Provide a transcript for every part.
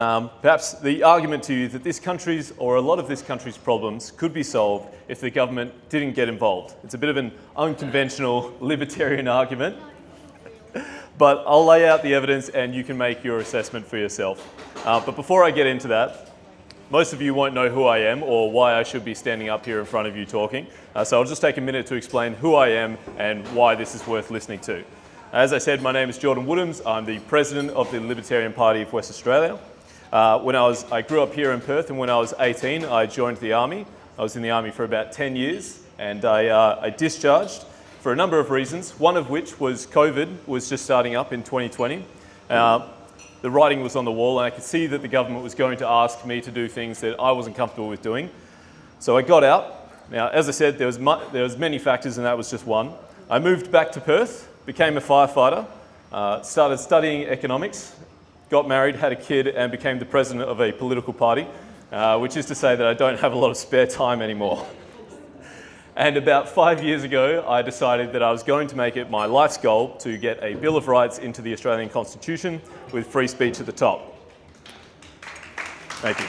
Perhaps the argument to you that this country's or a lot of this country's problems could be solved if the government didn't get involved. It's a bit of an unconventional libertarian argument, but I'll lay out the evidence and you can make your assessment for yourself. But before I get into that, most of you won't know who I am or why I should be standing up here in front of you talking. So I'll just take a minute to explain who I am and why this is worth listening to. As I said, my name is Jordan Woodhams. I'm the president of the Libertarian Party of West Australia. I grew up here in Perth, and when I was 18, I joined the Army. I was in the Army for about 10 years, and I discharged for a number of reasons, one of which was COVID was just starting up in 2020. The writing was on the wall, and I could see that the government was going to ask me to do things that I wasn't comfortable with doing. So I got out. Now, as I said, there was many factors, and that was just one. I moved back to Perth, became a firefighter, started studying economics, got married, had a kid, and became the president of a political party, which is to say that I don't have a lot of spare time anymore. And about 5 years ago, I decided that I was going to make it my life's goal to get a Bill of Rights into the Australian Constitution with free speech at the top. Thank you.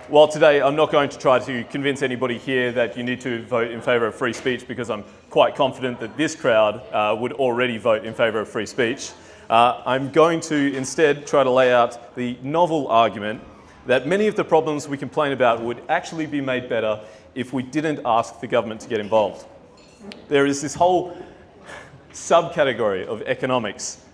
While today I'm not going to try to convince anybody here that you need to vote in favour of free speech, because I'm quite confident that this crowd would already vote in favour of free speech, I'm going to instead try to lay out the novel argument that many of the problems we complain about would actually be made better if we didn't ask the government to get involved. There is this whole subcategory of economics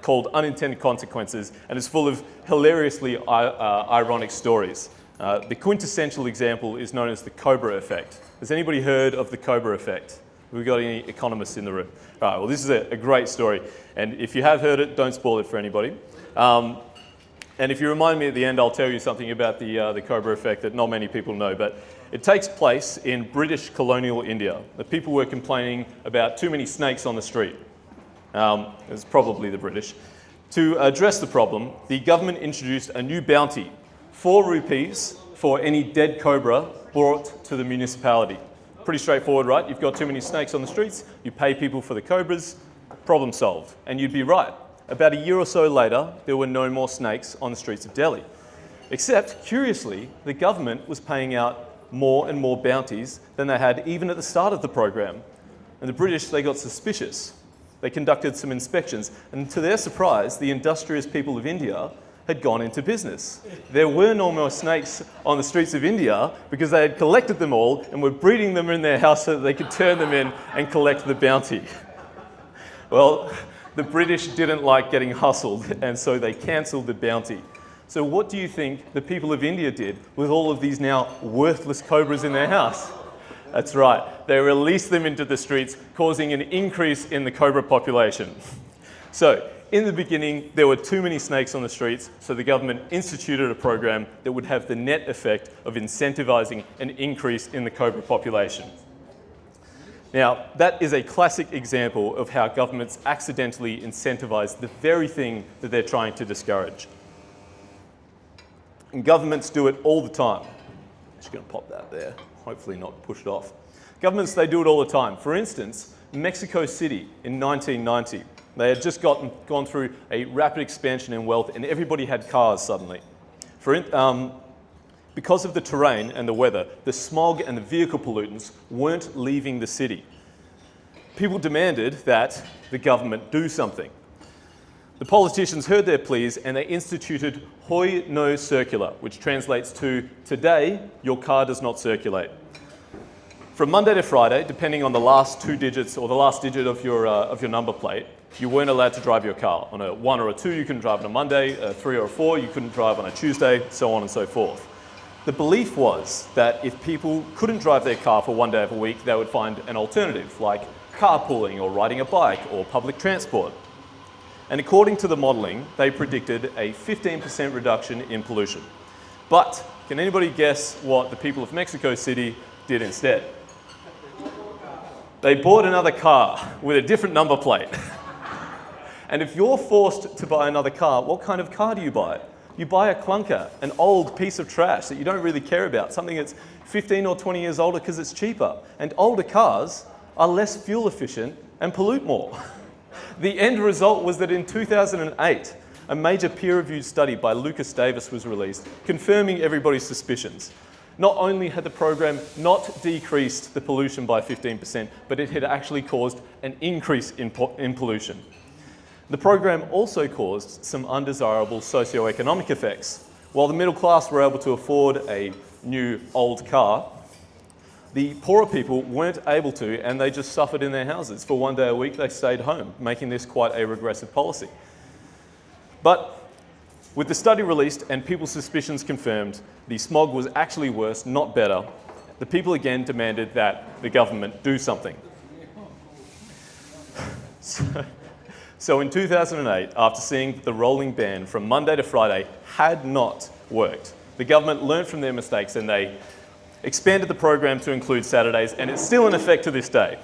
called unintended consequences, and it's full of hilariously ironic stories. The quintessential example is known as the Cobra effect. Has anybody heard of the Cobra effect? Have we got any economists in the room? All right, well, this is a great story, and if you have heard it, don't spoil it for anybody. And if you remind me at the end, I'll tell you something about the Cobra effect that not many people know, but it takes place in British colonial India. The people were complaining about too many snakes on the street. It's probably the British. To address the problem, the government introduced a new bounty, 4 rupees for any dead cobra brought to the municipality. Pretty straightforward, right? You've got too many snakes on the streets, you pay people for the cobras, problem solved. And you'd be right. About a year or so later, there were no more snakes on the streets of Delhi. Except, curiously, the government was paying out more and more bounties than they had even at the start of the program. And the British, they got suspicious. They conducted some inspections, and to their surprise, the industrious people of India had gone into business. There were no more snakes on the streets of India because they had collected them all and were breeding them in their house so that they could turn them in and collect the bounty. Well, the British didn't like getting hustled, and so they cancelled the bounty. So what do you think the people of India did with all of these now worthless cobras in their house? That's right, they released them into the streets, causing an increase in the cobra population. So, in the beginning, there were too many snakes on the streets, so the government instituted a program that would have the net effect of incentivizing an increase in the cobra population. Now, that is a classic example of how governments accidentally incentivize the very thing that they're trying to discourage. And governments do it all the time. Just going to pop that there, hopefully not push it off. Governments, they do it all the time. For instance, Mexico City in 1990, they had just gone through a rapid expansion in wealth, and everybody had cars suddenly. Because of the terrain and the weather, the smog and the vehicle pollutants weren't leaving the city. People demanded that the government do something. The politicians heard their pleas and they instituted Hoy No Circular, which translates to, today, your car does not circulate. From Monday to Friday, depending on the last 2 digits or the last digit of your number plate, you weren't allowed to drive your car. On a 1 or a 2, you couldn't drive on a Monday, a 3 or a 4, you couldn't drive on a Tuesday, so on and so forth. The belief was that if people couldn't drive their car for 1 day of a week, they would find an alternative, like carpooling or riding a bike or public transport. And according to the modelling, they predicted a 15% reduction in pollution. But can anybody guess what the people of Mexico City did instead? They bought another car with a different number plate. And if you're forced to buy another car, what kind of car do you buy? You buy a clunker, an old piece of trash that you don't really care about, something that's 15 or 20 years older because it's cheaper. And older cars are less fuel efficient and pollute more. The end result was that in 2008, a major peer-reviewed study by Lucas Davis was released, confirming everybody's suspicions. Not only had the program not decreased the pollution by 15%, but it had actually caused an increase in pollution. The program also caused some undesirable socioeconomic effects. While the middle class were able to afford a new old car, the poorer people weren't able to, and they just suffered in their houses. For one day a week, they stayed home, making this quite a regressive policy. But with the study released and people's suspicions confirmed, the smog was actually worse, not better. The people again demanded that the government do something. So in 2008, after seeing that the rolling ban from Monday to Friday had not worked, the government learned from their mistakes and they expanded the program to include Saturdays, and it's still in effect to this day.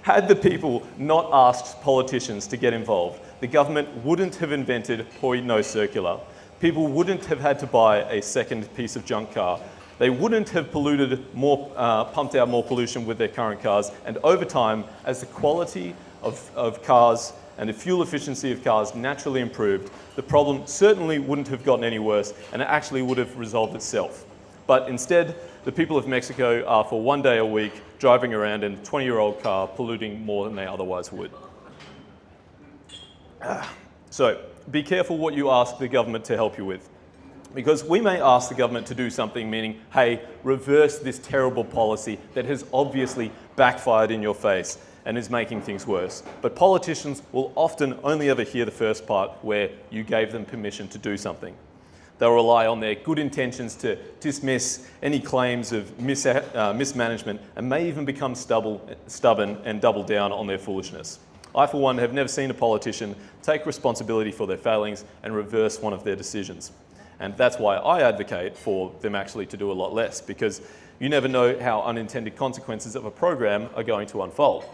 Had the people not asked politicians to get involved, the government wouldn't have invented Hoi No Circular. People wouldn't have had to buy a second piece of junk car. They wouldn't have pumped out more pollution with their current cars, and over time, as the quality of cars and the fuel efficiency of cars naturally improved, the problem certainly wouldn't have gotten any worse, and it actually would have resolved itself. But instead, the people of Mexico are for one day a week driving around in a 20-year-old car, polluting more than they otherwise would. So be careful what you ask the government to help you with. Because we may ask the government to do something, meaning, hey, reverse this terrible policy that has obviously backfired in your face and is making things worse. But politicians will often only ever hear the first part where you gave them permission to do something. They'll rely on their good intentions to dismiss any claims of mismanagement and may even become stubborn and double down on their foolishness. I, for one, have never seen a politician take responsibility for their failings and reverse one of their decisions. And that's why I advocate for them actually to do a lot less, because you never know how unintended consequences of a program are going to unfold.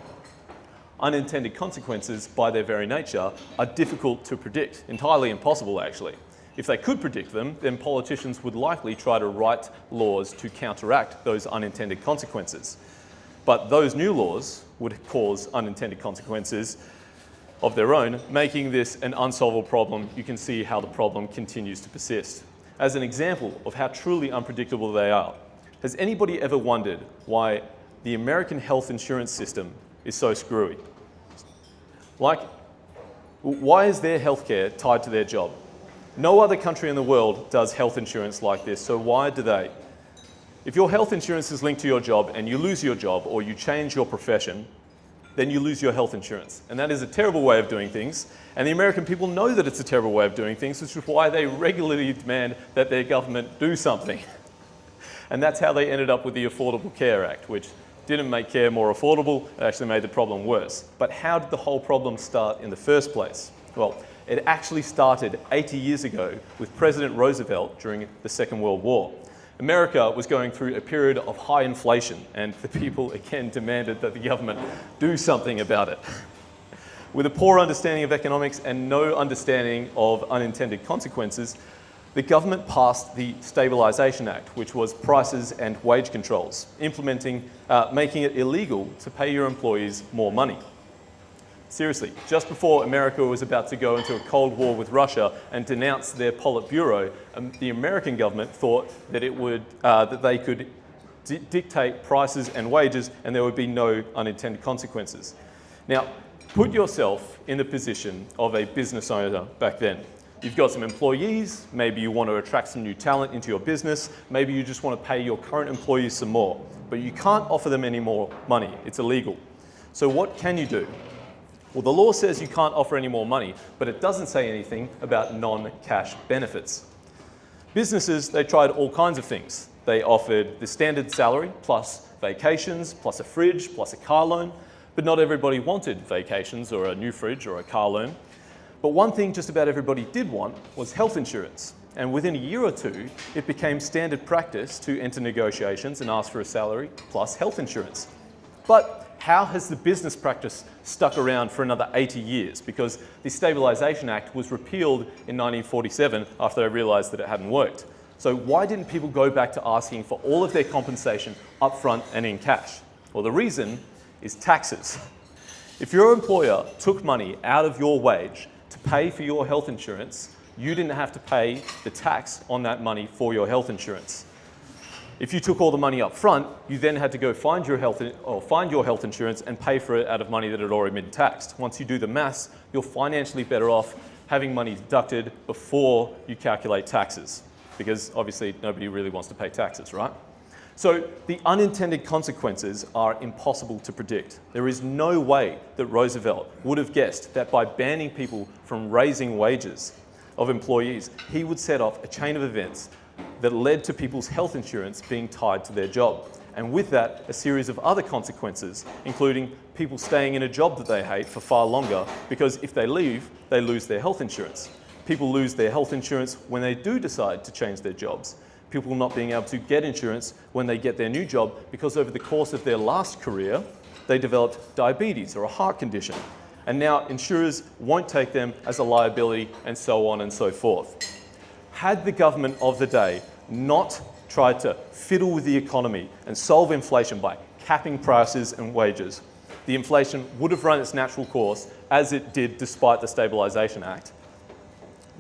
Unintended consequences, by their very nature, are difficult to predict, entirely impossible actually. If they could predict them, then politicians would likely try to write laws to counteract those unintended consequences. But those new laws would cause unintended consequences of their own, making this an unsolvable problem. You can see how the problem continues to persist. As an example of how truly unpredictable they are, has anybody ever wondered why the American health insurance system is so screwy? Like, why is their healthcare tied to their job? No other country in the world does health insurance like this, so why do they? If your health insurance is linked to your job and you lose your job or you change your profession, then you lose your health insurance. And that is a terrible way of doing things. And the American people know that it's a terrible way of doing things, which is why they regularly demand that their government do something. And that's how they ended up with the Affordable Care Act, which didn't make care more affordable, it actually made the problem worse. But how did the whole problem start in the first place? Well, it actually started 80 years ago with President Roosevelt during the Second World War. America was going through a period of high inflation, and the people again demanded that the government do something about it. With a poor understanding of economics and no understanding of unintended consequences, the government passed the Stabilization Act, which was prices and wage controls, making it illegal to pay your employees more money. Seriously, just before America was about to go into a Cold War with Russia and denounce their Politburo, the American government thought that that they could dictate prices and wages and there would be no unintended consequences. Now, put yourself in the position of a business owner back then. You've got some employees, maybe you want to attract some new talent into your business, maybe you just want to pay your current employees some more, but you can't offer them any more money, it's illegal. So what can you do? Well, the law says you can't offer any more money, but it doesn't say anything about non-cash benefits. Businesses, they tried all kinds of things. They offered the standard salary, plus vacations, plus a fridge, plus a car loan, but not everybody wanted vacations or a new fridge or a car loan. But one thing just about everybody did want was health insurance. And within a year or two, it became standard practice to enter negotiations and ask for a salary plus health insurance. But how has the business practice stuck around for another 80 years? Because the Stabilization Act was repealed in 1947 after they realized that it hadn't worked. So why didn't people go back to asking for all of their compensation upfront and in cash? Well, the reason is taxes. If your employer took money out of your wage to pay for your health insurance, you didn't have to pay the tax on that money for your health insurance. If you took all the money up front, you then had to go find your health insurance and pay for it out of money that had already been taxed. Once you do the maths, you're financially better off having money deducted before you calculate taxes, because obviously nobody really wants to pay taxes, right? So the unintended consequences are impossible to predict. There is no way that Roosevelt would have guessed that by banning people from raising wages of employees, he would set off a chain of events that led to people's health insurance being tied to their job. And with that, a series of other consequences, including people staying in a job that they hate for far longer, because if they leave, they lose their health insurance. People lose their health insurance when they do decide to change their jobs. People not being able to get insurance when they get their new job because over the course of their last career, they developed diabetes or a heart condition. And now insurers won't take them as a liability, and so on and so forth. Had the government of the day not tried to fiddle with the economy and solve inflation by capping prices and wages, the inflation would have run its natural course, as it did despite the Stabilisation Act.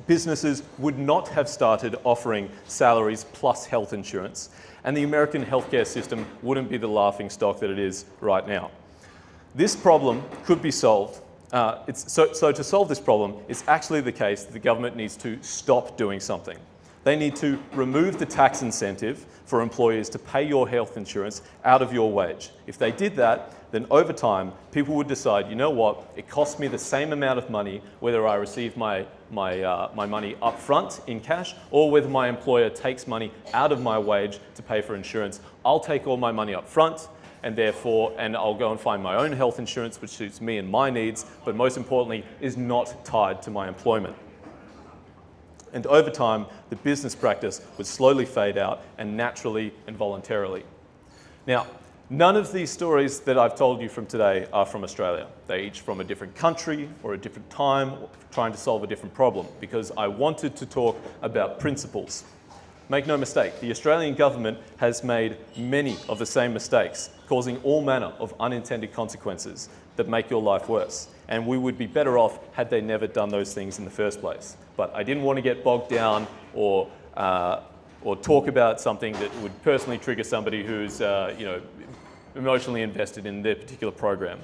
Businesses would not have started offering salaries plus health insurance, and the American healthcare system wouldn't be the laughingstock that it is right now. This problem could be solved. So to solve this problem, it's actually the case that the government needs to stop doing something. They need to remove the tax incentive for employers to pay your health insurance out of your wage. If they did that, then over time, people would decide, you know what, it costs me the same amount of money whether I receive my money up front in cash or whether my employer takes money out of my wage to pay for insurance. I'll take all my money up front, and I'll go and find my own health insurance which suits me and my needs, but most importantly, is not tied to my employment. And over time, the business practice would slowly fade out, and naturally and voluntarily. Now, none of these stories that I've told you from today are from Australia. They're each from a different country or a different time, trying to solve a different problem, because I wanted to talk about principles. Make no mistake, the Australian government has made many of the same mistakes, causing all manner of unintended consequences that make your life worse. And we would be better off had they never done those things in the first place. But I didn't want to get bogged down or talk about something that would personally trigger somebody who's emotionally invested in their particular program.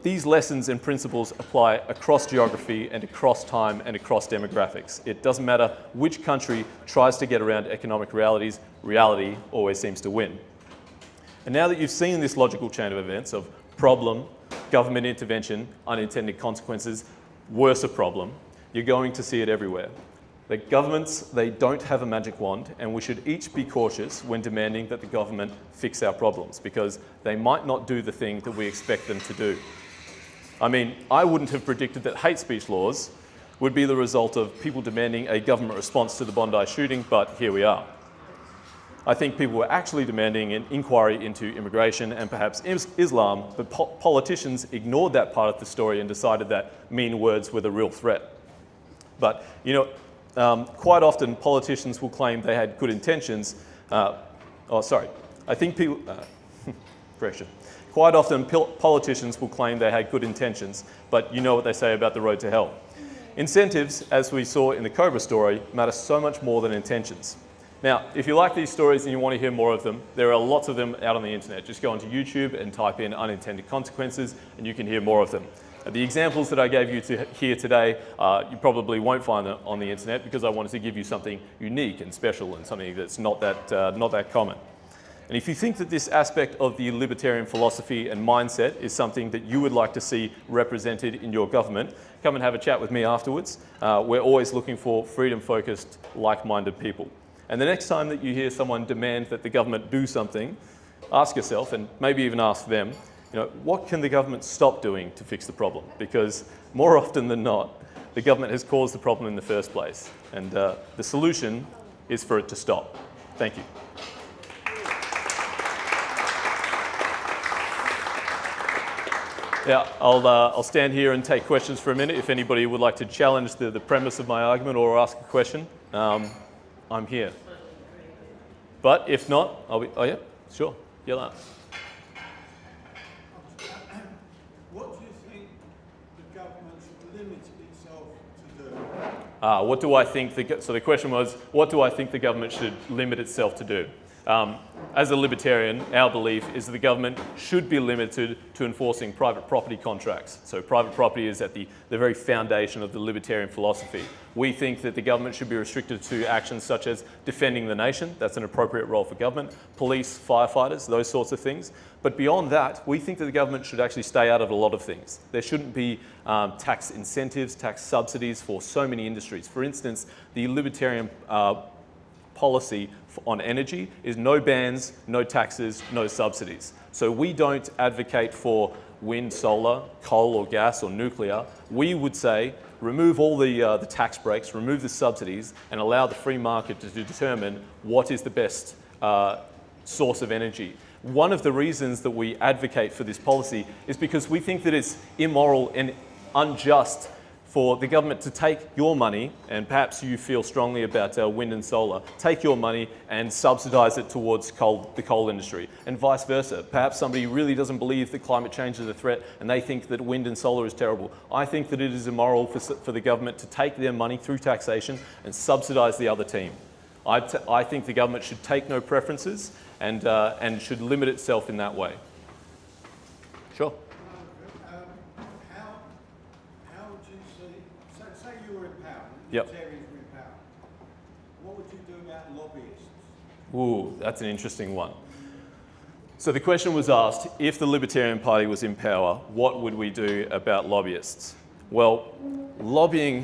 These lessons and principles apply across geography and across time and across demographics. It doesn't matter which country tries to get around economic realities, reality always seems to win. And now that you've seen this logical chain of events of problem, government intervention, unintended consequences, worse a problem, you're going to see it everywhere. The governments, they don't have a magic wand, and we should each be cautious when demanding that the government fix our problems, because they might not do the thing that we expect them to do. I mean, I wouldn't have predicted that hate speech laws would be the result of people demanding a government response to the Bondi shooting, but here we are. I think people were actually demanding an inquiry into immigration and perhaps Islam, but politicians ignored that part of the story and decided that mean words were the real threat. But, quite often politicians will claim they had good intentions. Quite often politicians will claim they had good intentions, but you know what they say about the road to hell. Incentives, as we saw in the Cobra story, matter so much more than intentions. Now, if you like these stories and you want to hear more of them, there are lots of them out on the internet. Just go onto YouTube and type in unintended consequences and you can hear more of them. The examples that I gave you here today, you probably won't find them on the internet because I wanted to give you something unique and special and something that's not that common. And if you think that this aspect of the libertarian philosophy and mindset is something that you would like to see represented in your government, come and have a chat with me afterwards. We're always looking for freedom-focused, like-minded people. And the next time that you hear someone demand that the government do something, ask yourself, and maybe even ask them, what can the government stop doing to fix the problem? Because more often than not, the government has caused the problem in the first place. And the solution is for it to stop. Thank you. Yeah, I'll stand here and take questions for a minute. If anybody would like to challenge the premise of my argument or ask a question, I'm here. But if not, I'll be, oh yeah, sure, yell out. What do you think the government should limit itself What do I think? So the question was, what do I think the government should limit itself to do? As a libertarian, our belief is that the government should be limited to enforcing private property contracts. So private property is at the very foundation of the libertarian philosophy. We think that the government should be restricted to actions such as defending the nation. That's an appropriate role for government. Police, firefighters, those sorts of things. But beyond that, we think that the government should actually stay out of a lot of things. There shouldn't be tax incentives, tax subsidies for so many industries. For instance, the libertarian policy on energy is no bans, no taxes, no subsidies. So we don't advocate for wind, solar, coal or gas or nuclear. We would say remove all the tax breaks, remove the subsidies and allow the free market to determine what is the best source of energy. One of the reasons that we advocate for this policy is because we think that it's immoral and unjust for the government to take your money, and perhaps you feel strongly about wind and solar, take your money and subsidise it towards the coal industry, and vice versa. Perhaps somebody really doesn't believe that climate change is a threat and they think that wind and solar is terrible. I think that it is immoral for the government to take their money through taxation and subsidise the other team. I think the government should take no preferences and should limit itself in that way. Sure. Say you were in power, Yep. Libertarians were in power. What would you do about lobbyists? Ooh, that's an interesting one. So the question was asked, if the Libertarian Party was in power, what would we do about lobbyists? Well, lobbying,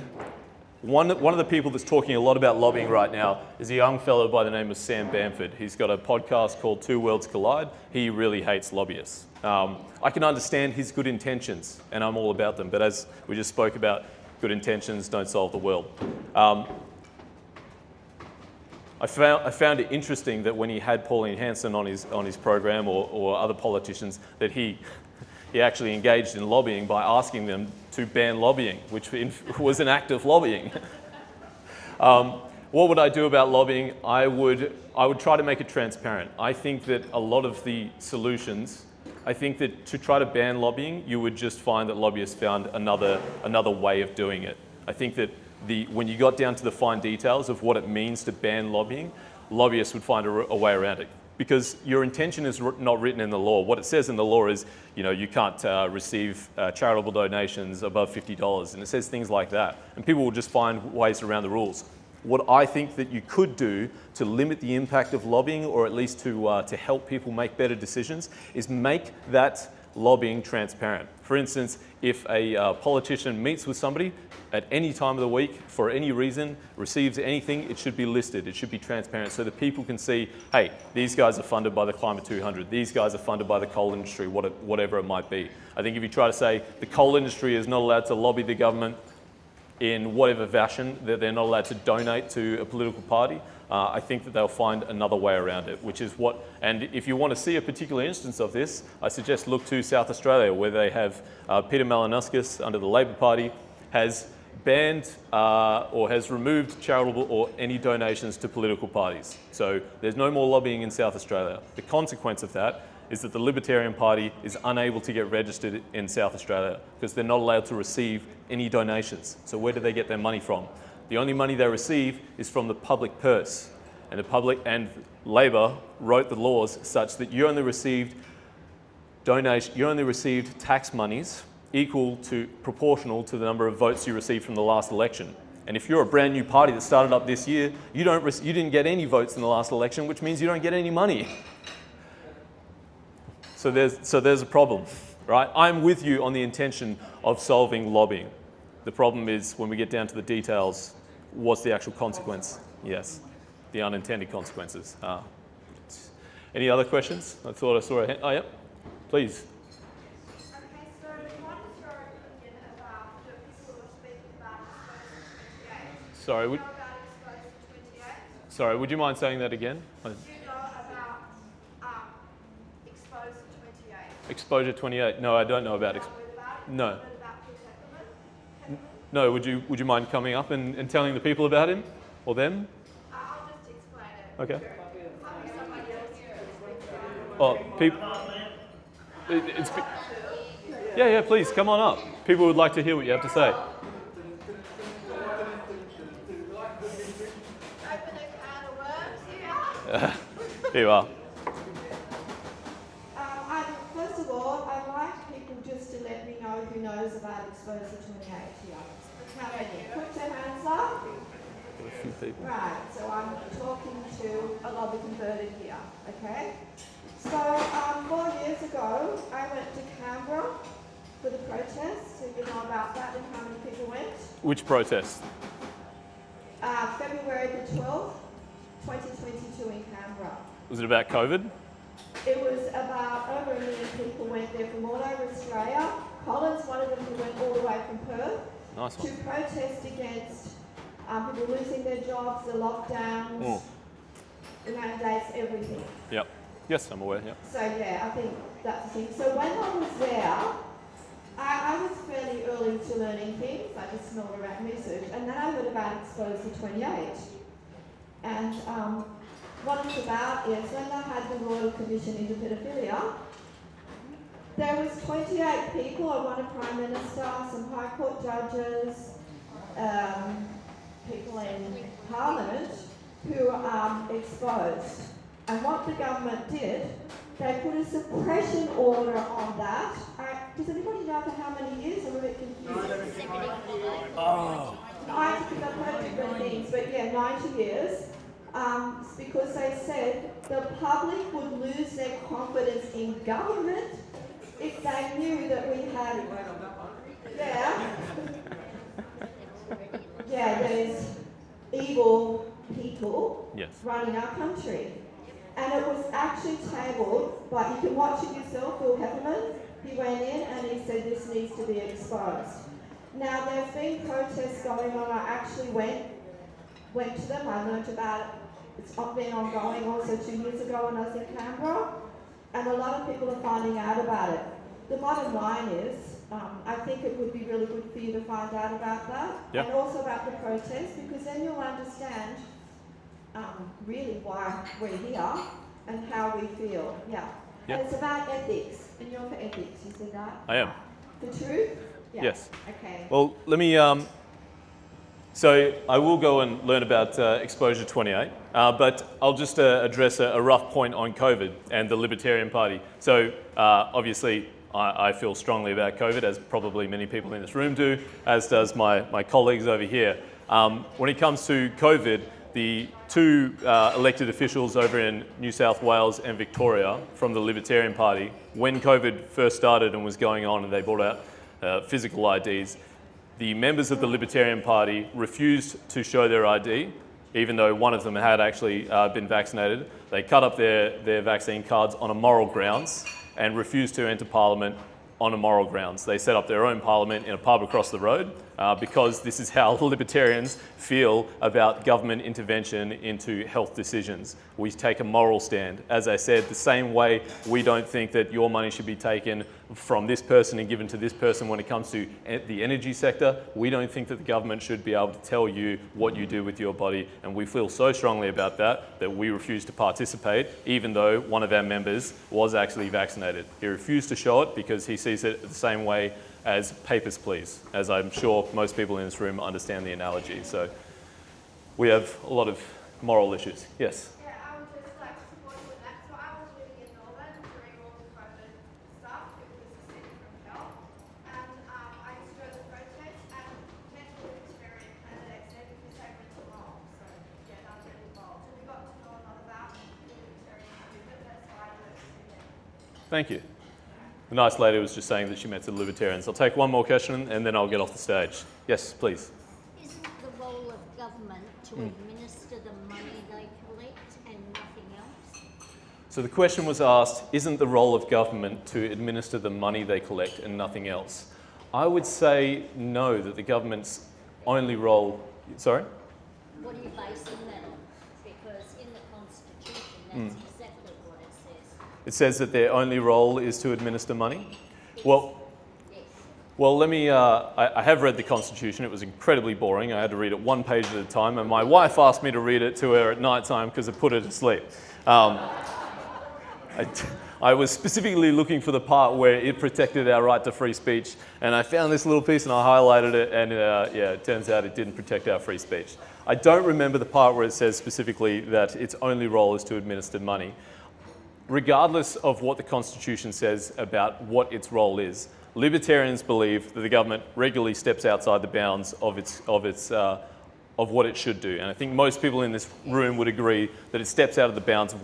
one of the people that's talking a lot about lobbying right now is a young fellow by the name of Sam Bamford. He's got a podcast called Two Worlds Collide. He really hates lobbyists. I can understand his good intentions, and I'm all about them, but as we just spoke about, good intentions don't solve the world. I found it interesting that when he had Pauline Hanson on his program or other politicians, that he actually engaged in lobbying by asking them to ban lobbying, which was an act of lobbying. What would I do about lobbying? I would try to make it transparent. I think that a lot of the solutions, I think that to try to ban lobbying, you would just find that lobbyists found another way of doing it. I think that when you got down to the fine details of what it means to ban lobbying, lobbyists would find a way around it. Because your intention is not written in the law. What it says in the law is, you can't receive charitable donations above $50, and it says things like that. And people will just find ways around the rules. What I think that you could do to limit the impact of lobbying, or at least to help people make better decisions, is make that lobbying transparent. For instance, if a politician meets with somebody at any time of the week, for any reason, receives anything, it should be listed, it should be transparent so that people can see, hey, these guys are funded by the Climate 200, these guys are funded by the coal industry, whatever it might be. I think if you try to say the coal industry is not allowed to lobby the government in whatever fashion, that they're not allowed to donate to a political party, I think that they'll find another way around it, which is and if you want to see a particular instance of this, I suggest look to South Australia, where they have Peter Malinauskas under the Labor Party has banned or has removed charitable or any donations to political parties. So there's no more lobbying in South Australia. The consequence of that is that the Libertarian Party is unable to get registered in South Australia because they're not allowed to receive any donations. So where do they get their money from? The only money they receive is from the public purse. And Labor wrote the laws such that you only received tax monies proportional to the number of votes you received from the last election. And if you're a brand new party that started up this year, you didn't get any votes in the last election, which means you don't get any money. So there's a problem, right? I'm with you on the intention of solving lobbying. The problem is when we get down to the details, what's the actual consequence? Yes, the unintended consequences. Any other questions? I thought I saw a hand. Oh, yep, please. Okay, so what is your opinion about the people who are speaking about Exposure 28? Sorry, Do you know about Exposure 28? sorry, would you mind saying that again? Do you know about Exposure 28? Exposure 28. No, I don't know about it. No. About Peppermint? No, would you mind coming up and telling the people about him or them? I'll just explain it. Okay. Maybe somebody else can speak about it. Oh, people. Yeah, please come on up. People would like to hear what you have to say. Here you are. First of all, I'd like people just to let me know who knows about Exposure 28 here. How many? Put their hands up. Got a few people. Right, so I'm talking to a lobby converted here, okay? So 4 years ago, I went to Canberra for the protest. So you know about that and how many people went? Which protest? February the 12th, 2022 in Canberra. Was it about COVID? It was about over 1 million people went there from all over Australia. Colin's one of them who went all the way from Perth Nice to one. protest against people losing their jobs, the lockdowns, the mandates, everything. Yep. Yes, I'm aware, yep. So yeah, I think that's the thing. So when I was there, I was fairly early to learning things. I just know around research, and then I heard about Exposure 28. And what it's about is when they had the Royal Commission into Paedophilia, there was 28 people, I want a Prime Minister, some High Court judges, people in Parliament who exposed. And what the government did, they put a suppression order on that. Does anybody know for how many years? I'm a bit confused. Oh. 90, because I've heard different things, but yeah, 90 years. Because they said the public would lose their confidence in government if they knew that we had, there's evil people running our country. And it was actually tabled, but you can watch it yourself, Bill Heffernan. He went in and he said this needs to be exposed. Now there's been protests going on. I actually went to them. I learned about it. It's been ongoing also 2 years ago when I was in Canberra. And a lot of people are finding out about it. The bottom line is, I think it would be really good for you to find out about that. Yep. And also about the protest, because then you'll understand really why we're here and how we feel. Yeah. Yep. And it's about ethics. And you're for ethics, you see that? I am. The truth? Yeah. Yes. Okay. Well, let me, so I will go and learn about Exposure 28, but I'll just address a rough point on COVID and the Libertarian Party. So obviously, I feel strongly about COVID, as probably many people in this room do, as does my colleagues over here. When it comes to COVID, the two elected officials over in New South Wales and Victoria from the Libertarian Party, when COVID first started and was going on and they brought out physical IDs, the members of the Libertarian Party refused to show their ID, even though one of them had actually been vaccinated. They cut up their vaccine cards on immoral grounds and refused to enter Parliament on immoral grounds. They set up their own Parliament in a pub across the road because this is how Libertarians feel about government intervention into health decisions. We take a moral stand. As I said, the same way we don't think that your money should be taken from this person and given to this person when it comes to the energy sector, we don't think that the government should be able to tell you what you do with your body, and we feel so strongly about that we refuse to participate, even though one of our members was actually vaccinated. He refused to show it because he sees it the same way as papers, please, as I'm sure most people in this room understand the analogy. So we have a lot of moral issues. Yes? Yeah, I would just like to support you with that. So I was living in Melbourne during all the COVID stuff. It was a city from hell. And I used to go to the protests and met the Libertarian candidates there because they were too long. So yeah, I was really involved. So we got to know a lot about the Libertarian movement. That's why I worked with them. Thank you. The nice lady was just saying that she met the Libertarians. I'll take one more question and then I'll get off the stage. Yes, please. Isn't the role of government to administer the money they collect and nothing else? So the question was asked, isn't the role of government to administer the money they collect and nothing else? I would say no, that the government's only role... Sorry? What are you basing that on? Because in the Constitution, that's exactly what it says. It says that their only role is to administer money? Yes. Well, let me, I have read the Constitution. It was incredibly boring. I had to read it one page at a time, and my wife asked me to read it to her at night time because it put her to sleep. I was specifically looking for the part where it protected our right to free speech, and I found this little piece and I highlighted it, and it turns out it didn't protect our free speech. I don't remember the part where it says specifically that its only role is to administer money. Regardless of what the Constitution says about what its role is, Libertarians believe that the government regularly steps outside the bounds of what it should do. And I think most people in this room would agree that it steps out of the bounds of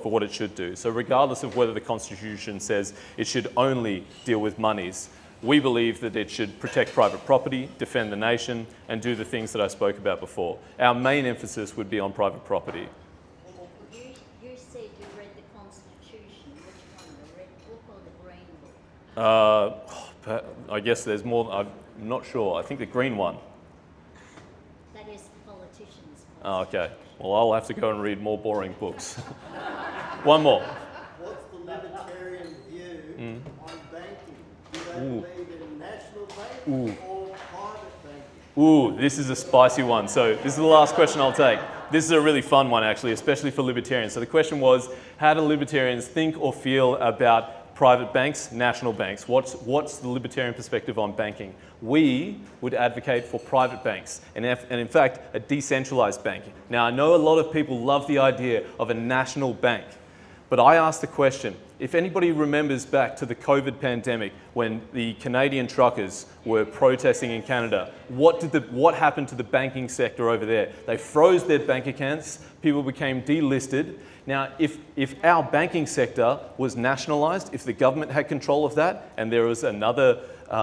what it should do. So regardless of whether the Constitution says it should only deal with monies, we believe that it should protect private property, defend the nation, and do the things that I spoke about before. Our main emphasis would be on private property. You said you read the Constitution. Which one, the red book or the green book? I guess there's more. I'm not sure. I think the green one. That is the politicians' book. Oh, okay. Well, I'll have to go and read more boring books. One more. What's the libertarian view on banking? Do they believe in national banking or private banking? Ooh, this is a spicy one. So this is the last question I'll take. This is a really fun one, actually, especially for libertarians. So the question was, how do libertarians think or feel about private banks, national banks? What's the libertarian perspective on banking? We would advocate for private banks and in fact, a decentralized bank. Now, I know a lot of people love the idea of a national bank, but I ask the question, if anybody remembers back to the COVID pandemic when the Canadian truckers were protesting in Canada, what happened to the banking sector over there? They froze their bank accounts, people became delisted. Now, if our banking sector was nationalised, if the government had control of that, and there was another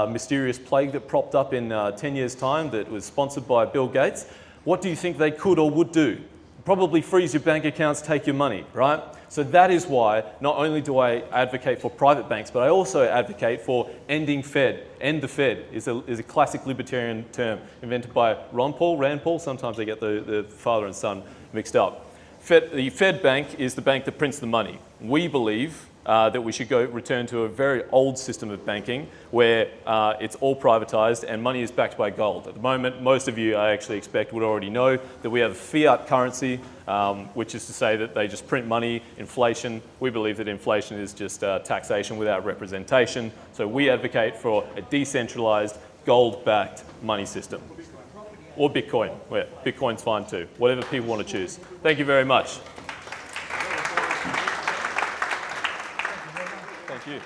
mysterious plague that propped up in 10 years' time that was sponsored by Bill Gates, what do you think they could or would do? Probably freeze your bank accounts, take your money, right? So that is why not only do I advocate for private banks, but I also advocate for ending Fed. End the Fed is a classic libertarian term invented by Rand Paul, sometimes they get the father and son mixed up. The Fed bank is the bank that prints the money. We believe that we should return to a very old system of banking where it's all privatized and money is backed by gold. At the moment, most of you, I actually expect, would already know that we have a fiat currency, which is to say that they just print money, inflation. We believe that inflation is just taxation without representation. So we advocate for a decentralized, gold-backed money system. Or Bitcoin. Yeah, Bitcoin's fine too. Whatever people want to choose. Thank you very much. Thank you.